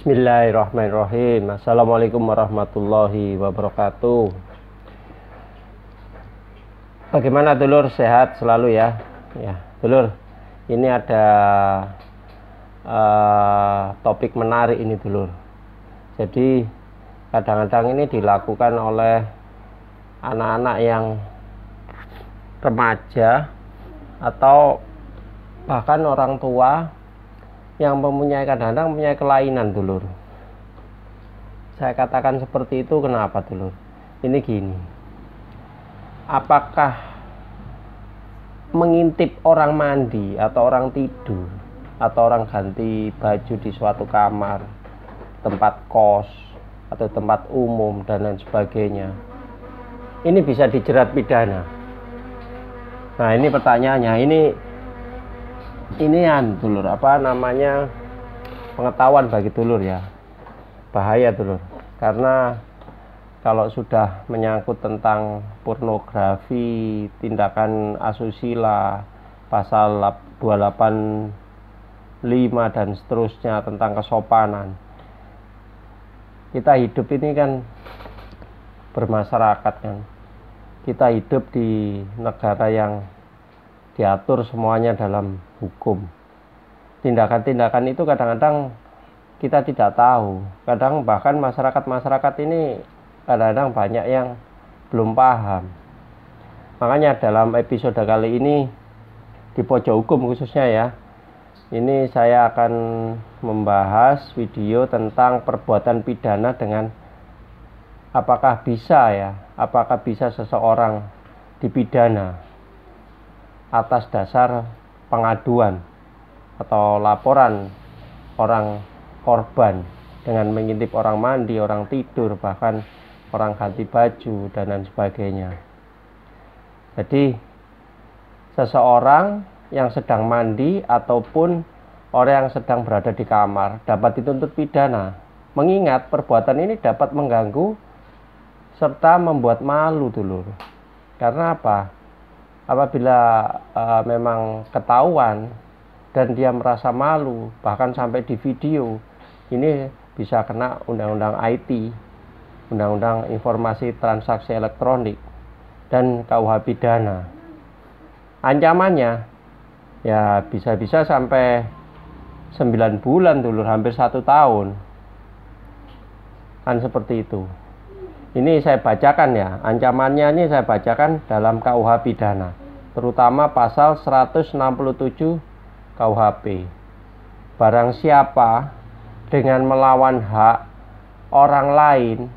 Bismillahirrahmanirrahim. Assalamualaikum warahmatullahi wabarakatuh. Bagaimana dulur, sehat selalu ya? Ya, dulur, ini ada topik menarik ini dulur. Jadi kadang-kadang ini dilakukan oleh anak-anak yang remaja atau bahkan orang tua yang kadang-kadang mempunyai kelainan dulur. Saya katakan seperti itu kenapa dulur? Ini gini, apakah mengintip orang mandi atau orang tidur atau orang ganti baju di suatu kamar, tempat kos atau tempat umum dan lain sebagainya, ini bisa dijerat pidana? Nah, ini pertanyaannya. Ini dulur, apa namanya, pengetahuan bagi dulur ya, bahaya dulur, karena kalau sudah menyangkut tentang pornografi, tindakan asusila, pasal 285 dan seterusnya tentang kesopanan, kita hidup ini kan bermasyarakat kan, kita hidup di negara yang diatur semuanya dalam hukum. Tindakan-tindakan itu kadang-kadang kita tidak tahu. Kadang bahkan masyarakat ini kadang-kadang banyak yang belum paham. Makanya dalam episode kali ini di Pojok Hukum khususnya ya, ini saya akan membahas video tentang perbuatan pidana dengan apakah bisa seseorang dipidana atas dasar pengaduan atau laporan orang korban dengan mengintip orang mandi, orang tidur, bahkan orang ganti baju dan lain sebagainya. Jadi seseorang yang sedang mandi ataupun orang yang sedang berada di kamar dapat dituntut pidana, mengingat perbuatan ini dapat mengganggu serta membuat malu dulur. Karena apa? Apabila memang ketahuan dan dia merasa malu, bahkan sampai di video, ini bisa kena undang-undang IT, undang-undang informasi transaksi elektronik, dan KUH pidana. Ancamannya ya bisa-bisa sampai 9 bulan dulur, hampir 1 tahun kan, seperti itu. Ini saya bacakan ya, ancamannya ini saya bacakan dalam KUH pidana, terutama pasal 167 KUHP. Barang siapa dengan melawan hak orang lain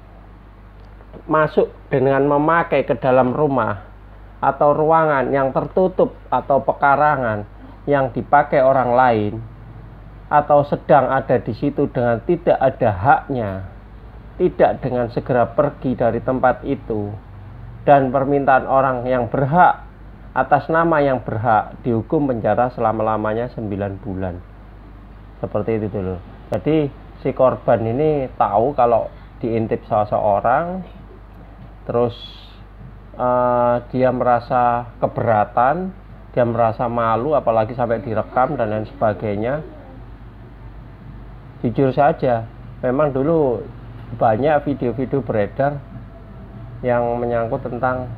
masuk dengan memakai ke dalam rumah atau ruangan yang tertutup atau pekarangan yang dipakai orang lain, atau sedang ada di situ dengan tidak ada haknya, tidak dengan segera pergi dari tempat itu, dan permintaan orang yang berhak atas nama yang berhak, dihukum penjara selama-lamanya 9 bulan. Seperti itu dulu. Jadi si korban ini tahu kalau diintip seseorang, terus dia merasa keberatan, dia merasa malu, apalagi sampai direkam dan lain sebagainya. Jujur saja, memang dulu banyak video-video beredar yang menyangkut tentang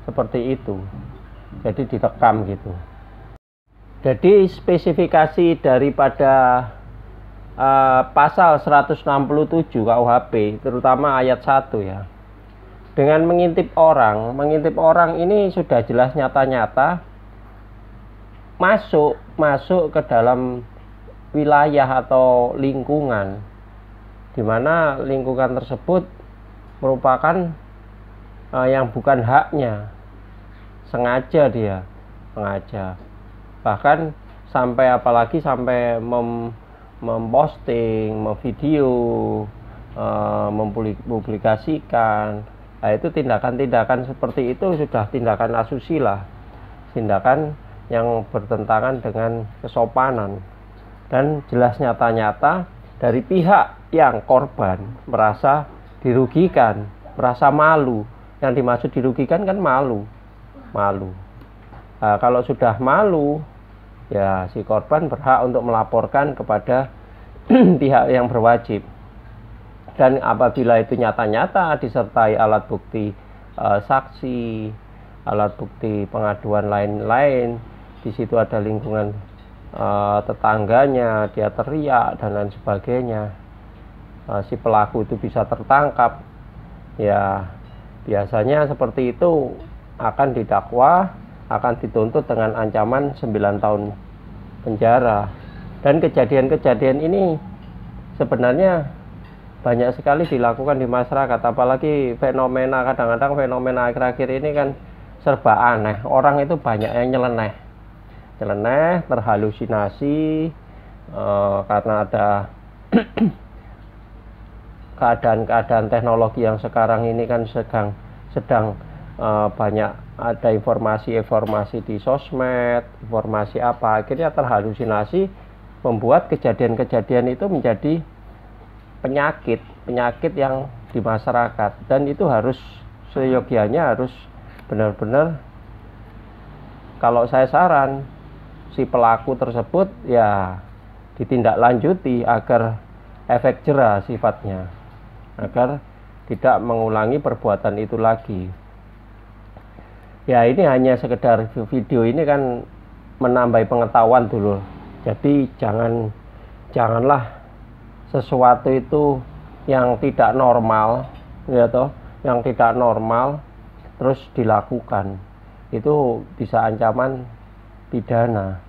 seperti itu, jadi direkam gitu. Jadi spesifikasi daripada pasal 167 KUHP, terutama ayat 1 ya, dengan mengintip orang ini sudah jelas nyata-nyata masuk ke dalam wilayah atau lingkungan, di mana lingkungan tersebut merupakan yang bukan haknya, sengaja bahkan apalagi sampai memposting, memvideo, mempublikasikan. Nah, itu tindakan-tindakan seperti itu sudah tindakan asusila, tindakan yang bertentangan dengan kesopanan, dan jelas nyata-nyata dari pihak yang korban merasa dirugikan, merasa malu. Yang dimaksud dirugikan kan malu. Nah, kalau sudah malu, ya si korban berhak untuk melaporkan kepada pihak yang berwajib. Dan apabila itu nyata-nyata disertai alat bukti saksi, alat bukti pengaduan lain-lain, di situ ada lingkungan tetangganya, dia teriak dan lain sebagainya, si pelaku itu bisa tertangkap, ya biasanya seperti itu akan didakwa, akan dituntut dengan ancaman 9 tahun penjara. Dan kejadian-kejadian ini sebenarnya banyak sekali dilakukan di masyarakat, apalagi fenomena, kadang-kadang fenomena akhir-akhir ini kan serba aneh. Orang itu banyak yang nyeleneh, terhalusinasi karena ada keadaan teknologi yang sekarang ini kan sedang banyak ada informasi di sosmed, informasi apa, akhirnya terhalusinasi, membuat kejadian-kejadian itu menjadi penyakit yang di masyarakat. Dan itu harus seyogianya harus benar-benar, kalau saya saran, si pelaku tersebut ya ditindaklanjuti agar efek jera sifatnya, agar tidak mengulangi perbuatan itu lagi. Ya ini hanya sekedar video ini kan menambah pengetahuan dulu. Jadi janganlah sesuatu itu yang tidak normal, ya toh, yang tidak normal terus dilakukan, itu bisa ancaman pidana.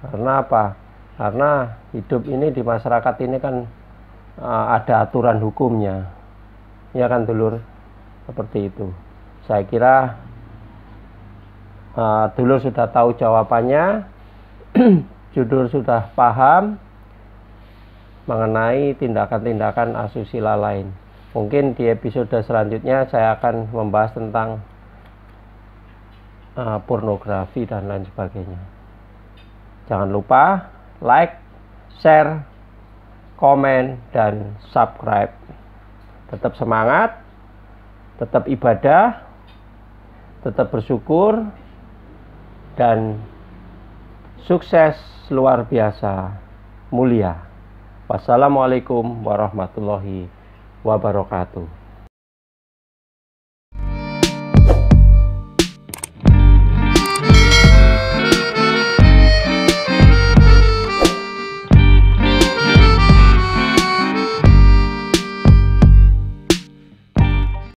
Karena apa? Karena hidup ini di masyarakat ini kan ada aturan hukumnya, ya kan dulur, seperti itu. Saya kira dulur sudah tahu jawabannya, judul sudah paham mengenai tindakan-tindakan asusila lain. Mungkin di episode selanjutnya saya akan membahas tentang pornografi dan lain sebagainya. Jangan lupa like, share, komen, dan subscribe. Tetap semangat, tetap ibadah, tetap bersyukur, dan sukses luar biasa, mulia. Wassalamualaikum warahmatullahi wabarakatuh.